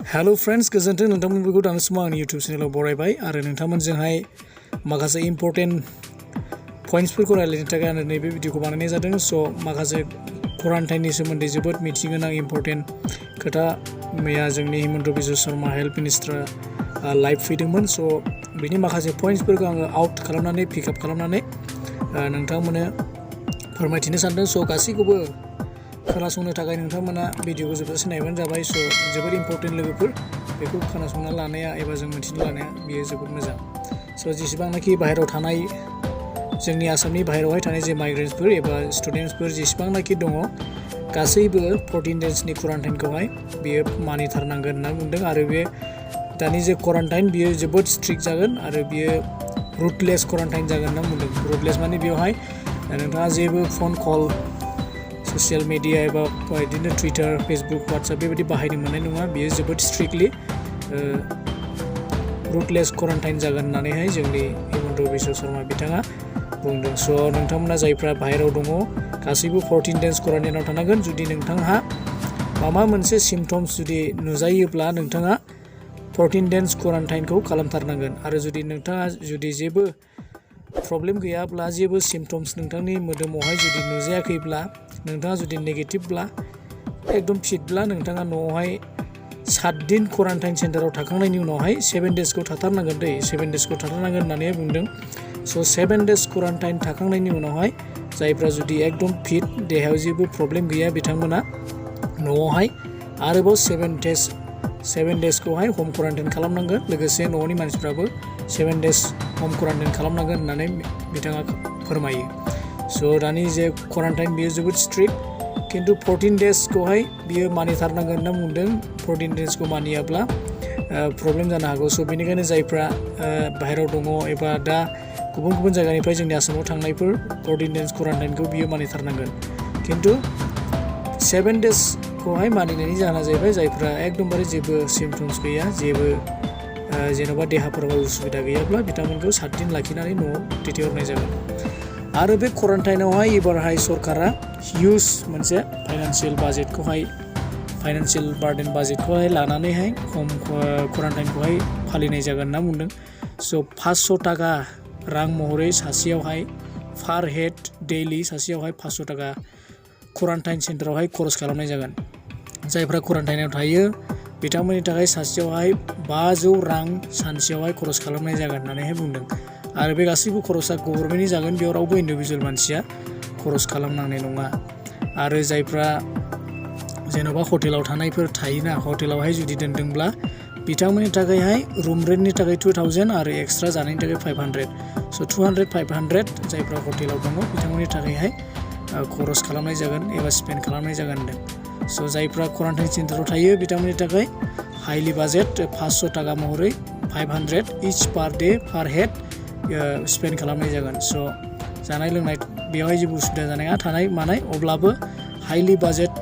Hello friends गोजोन्थों नोंथांमोनखौ दानि समाव आंनि YouTube चेनेलाव बरायबाय आरो नोंथांमोनजोंहाय माखासे इम्पोर्टेन्ट पइन्ट्सफोरखौ रायलायनो थाखाय आं नैबे भिडिअखौ बानायनाय जादों। स' माखासे क्वारान्टाइननि सोमोन्दै जोबोद मिथिनो गोनां इम्पोर्टेन्ट खोथा मैया जोंनि हिमन्त बिश्व शर्मा हेल्थ मिनिस्टारा लाइभ फैदोंमोन। स' बिनि माखासे पइन्ट्सफोरखौ आङो आउट खालामनानै पिकआप खालामनानै नोंथांमोननो फोरमायथिनो सानदों। स' गासैखौबो खोनासंनो थाखाय नोंथांमोना भिडिअखौ जोबजासे नायबानो जाबाय। स' जोबोद इम्पोर्टेन्ट लोगोफोर बेखौ खोनासंना लानाया एबा जों मिथिनो लानाया बेयो जोबोद मोजां। स' जेसेबांनाखि बाहेरायाव थानाय जोंनि आसामनि बाहेरायावहाय थानाय जे माइग्रेन्टसफोर एबा स्टुडेन्टसफोर जेसेबांनाखि दङ गासैबो 14 डेजनि क्वारान्टाइनखौहाय बियो मानिथारनांगोन होनना बुंदों। आरो बे दानि जे क्वारान्टाइन बियो जोबोद स्ट्रिक्ट जागोन आरो बियो रुटलेस क्वारान्टाइन जागोन होनना बुंदों। रुटलेस माने बेवहाय नोंथाङा जेबो फन कल ससियेल मिडिया एबा बिदिनो टुइटार फेसबुक वाट्सएप बेबायदि बाहायनो मोननाय नङा। बियो जोबोद स्ट्रिक्टलि रुटलेस क्वारान्टाइन जागोन होननानैहाय जोंनि हिमन्त बिश्व शर्मा बिथाङा बुंदों। स' नोंथांमोना जायफ्रा बाहेरायाव दङ गासैबो 14 डेज क्वारान्टाइनाव थानांगोन। जुदि नोंथांहा माबा मोनसे सिम्पटम्स जुदि नुजायोब्ला नोंथाङा 14 डेज क्वारान्टाइनखौ खालामथारनांगोन। आरो जुदि नोंथाङा जेबो प्रब्लेम गैयाब्ला जेबो सिम्पटम्स नोंथांनि मोदोमावहाय जुदि नुजायाखैब्ला नोंथाङा जुदि नेगेटिभब्ला एकदम फिटब्ला नोंथाङा न'आवहाय 7 दिन क्वारान्टाइन सेन्टाराव थाखांनायनि उनावहाय 7 डेजखौ थाथारनांगोन 7 डेजखौ थाथारनांगोन होननानै बुंदों। स' 7 डेज क्वारान्टाइन थाखांनायनि उनावहाय जायफ्रा जुदि एकदम फिट देहायाव जेबो प्रब्लेम गैया बिथांमोना न'आवहाय आरोबाव 7 डेजखौहाय हम क्वारान्टाइन खालामनांगोन। लोगोसे न'नि मानसिफ्राबो 7 डेज हम क्वारान्टाइन खालामनांगोन होननानै बिथाङा फोरमायो। स' दानि जे क्वारान्टाइन बियो जोबोद स्ट्रिक्ट खिन्थु 14 डेजखौहाय बियो मानिथारनांगोन होनना बुंदों। 14 डेजखौ मानियाब्ला प्रब्लेम जानो हागौ। स' बेनिखायनो जायफ्रा बाहेरायाव दङ एबा दा गुबुन जायगानिफ्राय जोंनि आसामाव थांनायफोर 14 डेज क्वारान्टाइनखौ बियो मानिथारनांगोन। खिन्थु 7 डेजखौहाय मानिनायनि जाहोना जाहैबाय जायफ्रा एकदमबारे जेबो सिम्पटम्स गैया जेबो जेन'बा देहाफोराव उसुबिदा गैयाब्ला बिथांमोनखौ 7 दिन लाखिनानै न'आव दैथायहरनाय जागोन। आरो बे क्वारान्टाइनावहाय एबारहाय सरकारा हिउज मोनसे फाइनान्सियेल बार्डेन बाजेटखौहाय लानानैहाय हम क्वारान्टाइनखौहाय फालिनाय जागोन होनना बुंदों। स' 500 थाखा रां महरै सासेयावहाय पार हेड डेइलि सासेयावहाय 500 थाखा क्वारान्टाइन सेन्टारावहाय खरस खालामनाय जागोन। जायफ्रा क्वारान्टाइनाव थायो बिथांमोननि थाखाय सासेयावहाय 500 रां सानसेयावहाय खरस खालामनाय जागोन होननानैहाय बुंदों। आरो बे गासैबो खरसा गभर्नमेन्टनि जागोन। बेयाव रावबो इन्डिभिजुवेल मानसिया खरस खालामनांनाय नङा। आरो जायफ्रा जेन'बा हटेलाव थानायफोर थायोना हटेलावहाय जुदि दोनदोंब्ला बिथांमोननि थाखायहाय रुम रेन्टनि थाखाय 2000 आरो एक्सट्रा जानायनि थाखाय 500। स' 200-500 जायफ्रा हटेलाव दङ बिथांमोननि थाखायहाय खरस खालामनाय जागोन एबा स्पेन्ड खालामनाय जागोन होनदों। स' जायफ्रा क्वारान्टाइन सेन्टाराव थायो बिथांमोननि थाखाय हाइलि बाजेट 500 थाखा महरै 500 इच पार डे पार हेड स्पेन्ड खालामनाय जागोन। स' जानाय लोंनाय बेवहाय जेबो उसुबिदा जानाया थानाय मानाय अब्लाबो हाइलि बाजेट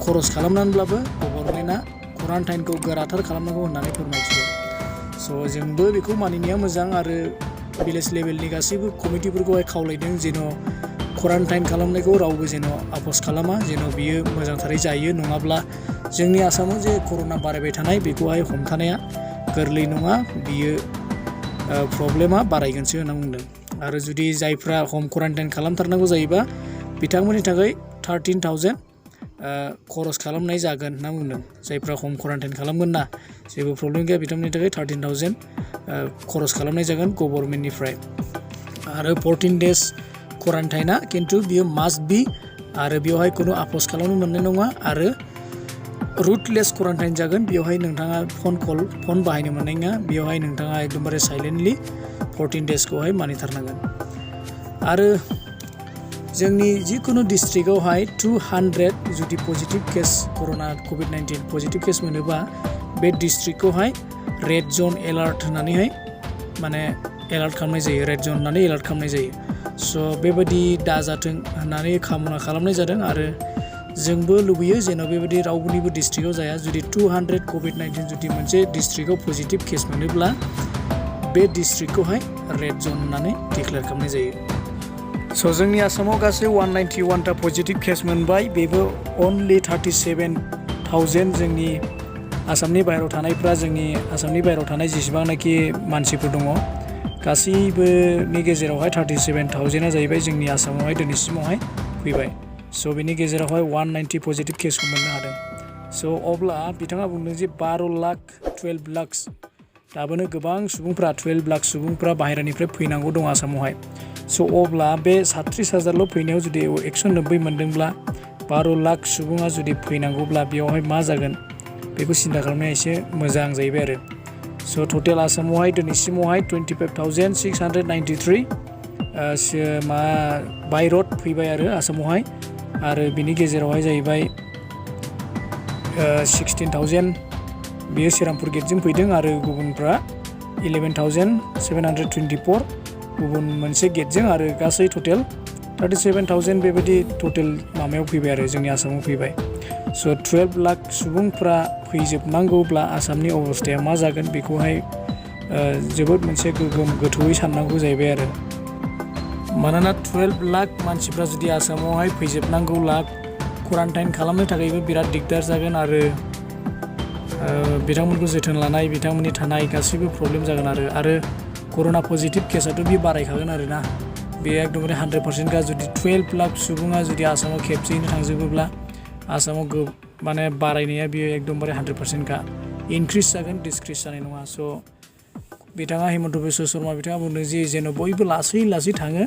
खरस खालामनानैब्लाबो गभर्नमेन्टआ क्वारान्टाइनखौ गोराथार खालामनांगौ होननानै फोरमायथिदों। स' जोंबो बेखौ मानिनाया मोजां आरो भिलेज लेभेलनि गासैबो कमिटिफोरखौहाय खावलायदों जेन' क्वारान्टाइन खालामनायखौ रावबो जेन' आफस खालामा जेन' बियो मोजांथारै जायो। नङाब्ला जोंनि आसामाव जे कर'ना बारायबाय थानाय बेखौहाय हमथानाया गोरलै नङा। बियो प्रब्लेमा बारायगोनसो होनना बुंदों। आरो जुदि जायफ्रा हम क्वारान्टाइन खालामथारनांगौ जायोबा बिथांमोननि थाखाय 13,000 खरस खालामनाय जागोन होनना बुंदों। जायफ्रा हम क्वारान्टाइन खालामगोन ना जेबो प्रब्लेम गैया बिथांमोननि थाखाय 13,000 खरस खालामनाय जागोन गभर्नमेन्टनिफ्राय। आरो 14 डेज क्वारान्टाइना खिन्थु बियो मास्ट बि आरो बेवहाय खुनु आफस खालामनो मोननाय नङा। आरो रुटलेस क्वारान्टाइन जागोन। बेवहाय नोंथाङा फन बाहायनो मोननाय नङा। बेवहाय नोंथाङा एकदमबारे साइलेन्टलि 14 डेजखौहाय मानिथारनांगोन। आरो जोंनि जिखुनु डिस्ट्रिक्टआवहाय 200 जुदि पजिटिभ केस कर'ना COVID-19 पजिटिभ केस मोनोबा बे डिस्ट्रिक्टखौहाय रेड जन एलार्ट होननानैहाय माने एलार्ट खालामनाय जायो। रेड जन होननानै एलार्ट खालामनाय जायो। स' बेबायदि दाजाथों होननानै कामना खालामनाय जादों। आरो जोंबो लुबैयो जेन' बेबायदि रावनिबो डिस्ट्रिक्टआव जाया। जुदि 200 COVID-19 जुदि मोनसे डिस्ट्रिक्टआव पजिटिभ केस मोनोब्ला बे डिस्ट्रिक्टखौहाय रेड जन होननानै डिक्लेयार खालामनाय जायो। स' जोंनि आसामाव गासै 191टा पजिटिभ केस मोनबाय। बेबो अनलि 37,000 जोंनि आसामनि बाहेरायाव थानायफ्रा जोंनि आसामनि बाहेरायाव थानाय जेसेबांनाखि मानसिफोर दङ गासैबोनि गेजेरावहाय 37,000 जाहैबाय जोंनि आसामावहाय दिनैसिमावहाय फैबाय। स' बेनि गेजेरावहाय 190 पजिटिभ केसखौ मोननो हादों। स' अब्ला बिथाङा बुंदों जे 12 लाख 12 लाख दाबोनो गोबां सुबुंफ्रा 12 लाख सुबुंफ्रा बाहेरानिफ्राय फैनांगौ दं आसामावहाय। स' अब्ला बे 37,000ल' फैनायाव जुदि 190 मोनदोंब्ला 12 लाख सुबुङा जुदि फैनांगौब्ला बेयावहाय मा जागोन बेखौ सिन्था खालामनाया एसे मोजां जाहैबाय आरो। स' टटेल आसामावहाय दिनैसिमावहाय 25,693 बाय रड फैबाय आरो आसामावहाय, आरो बिनि गेजेरावहाय जाहैबाय 16,000 बेयो श्रीरामपुर गेटजों फैदों आरो गुबुनफ्रा 11,724 गुबुन मोनसे गेटजों, आरो गासै टटेल 37,000 बेबायदि टटेल माबायाव फैबाय आरो जोंनि आसामाव फैबाय। स' 12 लाख सुबुंफ्रा फैजोबनांगौब्ला आसामनि अबस्थाया मा जागोन बेखौहाय जोबोद मोनसे गोगोम गोथौयै साननांगौ जाहैबाय आरो। मानोना 12 लाख मानसिफ्रा जुदि आसामावहाय फैजोबनांगौब्ला क्वारान्टाइन खालामनो थाखायबो बिराद दिगदार जागोन, आरो बिथांमोनखौ जोथोन लानाय बिथांमोननि थानाय गासैबो प्रब्लेम जागोन आरो कर'ना पजिटिभ केसाथ' बे बारायखागोन आरोना, बे एकदमबारे 100%खा। जुदि 12 लाख सुबुङा जुदि आसामाव खेबसेयैनो थांजोबोब्ला आसामाव माने बारायनाया बियो एकदमबारे 100%खा, इनक्रिज जागोन डिसक्रिज जानाय नङा। स' बिथाङा हिमन्त बिश्व शर्मा बिथाङा बुंदों जे जेन' बयबो लासै लासै थाङो,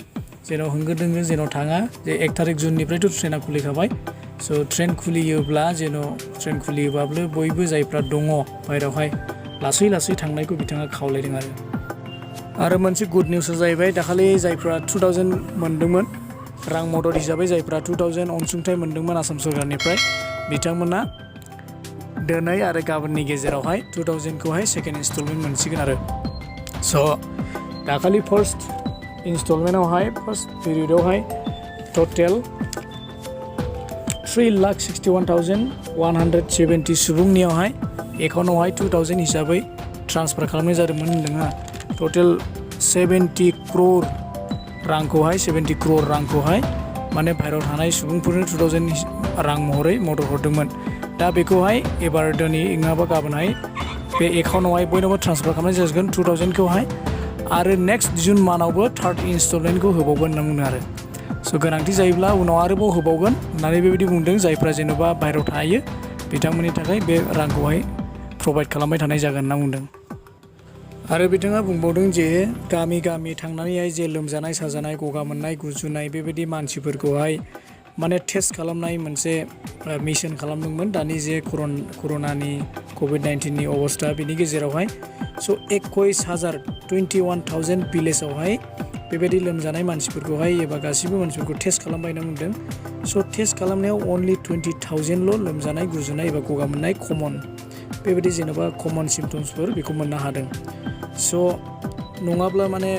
जेन' होंगो दोंगो जेन' थाङा, जे 1 थारिख जुननिफ्रायथ' ट्रेना खुलिखाबाय। स' ट्रेन खुलियोबाबो बयबो जायफ्रा दङ बाहेरायावहाय लासै लासै थांनायखौ बिथाङा खावलायदों आरो मोनसे गुड निउसआ जाहैबाय दाखालि जायफ्रा 2000 मोनदोंमोन रां मदद हिसाबै, जायफ्रा 2000 अनसुंथाइ मोनदोंमोन आसाम सरकारनिफ्राय, बिथांमोना दिनै आरो गाबोननि गेजेरावहाय 2000खौहाय सेकेन्ड इनस्टलमेन्ट मोनसिगोन आरो। स' दाखालि फार्स्ट इनस्टलमेन्टआवहाय फार्स्ट पिरियडआवहाय टटेल 3,61,170 सुबुंनियावहाय एकाउन्टआवहाय 2000 हिसाबै ट्रान्सफार खालामनाय जादोंमोन होनदों। टटेल 70 क्र'र रांखौहाय माने बाहेरायाव थानाय सुबुंफोरनो 2000 रां महरै मदद हरदोंमोन। दा बेखौहाय एबार दिनै नङाबा गाबोनहाय बे एकाउन्टआवहाय बयनोबो ट्रान्सफार खालामनाय जासिगोन 2000खौहाय, आरो नेक्स्ट जुन मान्थआवबो 3rd इनस्टलमेन्टखौ होबावगोन होनना बुंदों आरो। स' गोनांथि जायोब्ला उनाव आरोबाव होबावगोन होननानै बेबायदि बुंदों। जायफ्रा जेन'बा बाहेरायाव थायो बिथांमोननि थाखाय बे रांखौहाय प्रभाइड खालामबाय थानाय जागोन होनना बुंदों। आरो बिथाङा बुंबावदों जे गामि गामि थांनानैहाय जे लोमजानाय साजानाय गगा मोननाय गुजुनाय बेबायदि मानसिफोरखौहाय माने टेस्ट खालामनाय मोनसे मिशन खालामदोंमोन दानि जे कर'नानि COVID-19नि अबस्था बिनि गेजेरावहाय। स' 21,000 भिलेजावहाय बेबायदि लोमजानाय मानसिफोरखौहाय एबा गासिबो मानसिफोरखौ टेस्ट खालामबाय होनना बुंदों। स' टेस्ट खालामनायाव अनलि 20,000ल' लोमजानाय गुजुनाय एबा गगा मोननाय कमन बेबायदि जेन'बा कमन सिम्पटम्सफोर बेखौ मोननो हादों। स' नङाब्ला माने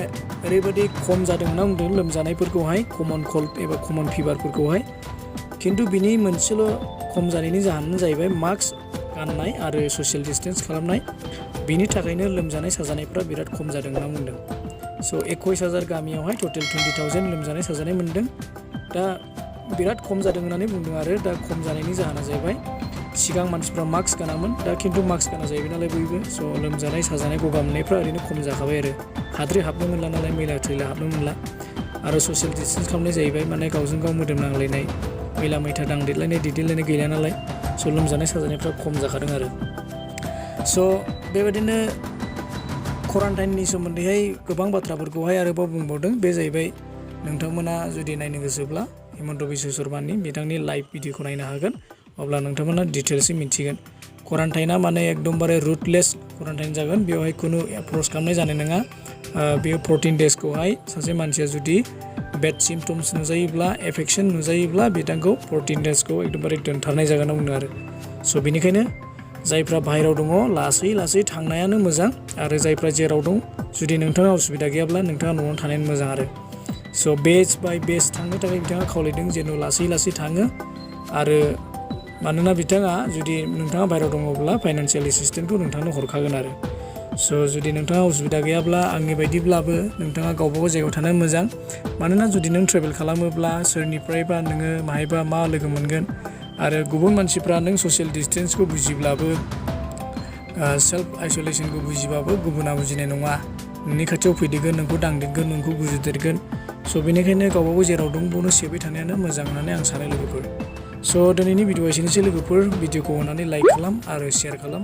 ओरैबायदि खम जादों होनना बुंदों लोमजानायफोरखौहाय कमन कल्ड एबा कमन फिभारफोरखौहाय, खिन्थु बिनि मोनसेल' खम जानायनि जाहोनानो जाहैबाय मास्क गाननाय आरो ससियेल डिसटेन्स खालामनाय, बिनि थाखायनो लोमजानाय साजानायफ्रा बिराद खम जादों होनना बुंदों। स' 21,000 गामियावहाय टटेल 20,000 लोमजानाय साजानाय मोनदों। दा बिराद खम जादों होननानै बुंदों आरो दा खम जानायनि जाहोना जाहैबाय सिगां मानसिफ्रा मास्क गानामोन, दा खिन्थु मास्क गाना जाहैबाय नालाय बयबो। स' लोमजानाय साजानाय गगा मोननायफ्रा ओरैनो खम जाखाबाय आरो हाद्रि हाबनो मोनला नालाय, मैला थैला हाबनो मोनला, आरो ससियेल डिसटेन्स खालामनाय जाहैबाय माने गावजों गाव मोदोम नांलायनाय मैला मैथा दांदेरलायनाय दिदेरलायनाय गैला नालाय। स' लोमजानाय साजानायफ्रा खम जाखादों आरो। स' बेबायदिनो क्वारान्टाइननि सोमोन्दैहाय गोबां बाथ्राफोरखौहाय आरोबाव बुंबावदों। बे जाहैबाय नोंथांमोना जुदि नायनो गोसोब्ला हिमन्त बिश्व शर्मानि बिथांनि लाइभ भिडिअखौ नायनो हागोन, अब्ला नोंथांमोना डिटेल्सै मिथिगोन। क्वारान्टाइना माने एकदमबारे रुटलेस क्वारान्टाइन जागोन, बेवहाय खुनु एप्रच खालामनाय जानाय नङा। बेयो 14 डेजखौहाय सासे मानसिया जुदि बेड सिम्पटम्स नुजायोब्ला एफेक्सन नुजायोब्ला बिथांखौ 14 डेजखौ एकदमबारे दोनथारनाय जागोन होनना बुंदों आरो। स' बेनिखायनो जायफ्रा बाहेरायाव दङ लासै लासै थांनायानो मोजां, आरो जायफ्रा जेराव दं जुदि नोंथाङा उसुबिदा गैयाब्ला नोंथाङा न'आवनो थानायानो मोजां आरो। स' बेच बाय बेच थांनो थाखाय बिथाङा खावलायदों जेन' लासै लासै थाङो, आरो मानोना बिथाङा जुदि नोंथाङा बाहेरायाव दङब्ला फाइनान्सियेल एसिस्टेन्टखौ नोंथांनो हरखागोन आरो। स' जुदि नोंथाङा उसुबिदा गैयाब्ला आंनि बायदिब्लाबो नोंथाङा गावबागाव जायगायाव थानाया मोजां। मानोना जुदि नों ट्रेभेल खालामोब्ला सोरनिफ्रायबा नोङो माहायबा मा लोगो मोनगोन, आरो गुबुन मानसिफ्रा नों ससियेल डिसटेन्सखौ बुजिब्लाबो सेल्फ आइसोलेसनखौ बुजिबाबो गुबुना बुजिनाय नङा, नोंनि खाथियाव फैदेरगोन, नोंखौ दांदेरगोन, नोंखौ गुजुदेरगोन। स' बेनिखायनो गावबागाव जेराव दं बेयावनो सेफै थानायानो मोजां होननानै आं सानो लोगोफोर। स' दिनैनि भिडिअ'आ एसेनोसै लोगोफोर। भिडिअ'खौ अननानै लाइक खालाम आरो शेयार खालाम,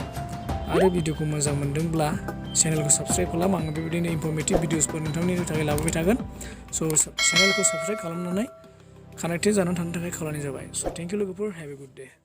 आरो भिडिअ'खौ मोजां मोनदोंब्ला चेनेलखौ साबस्क्राइब खालाम। आङो बेबायदिनो इनफरमेटिभ भिडिअ'सफोर नोंथांनि थाखाय लाबोबाय थागोन। स' चेनेलखौ साबस्क्राइब खालामनानै कानेक्टेड जानानै थानो थाखाय खावलायनाय जाबाय। स' थेंक इउ लोगोफोर, हेभ ए गुड डे।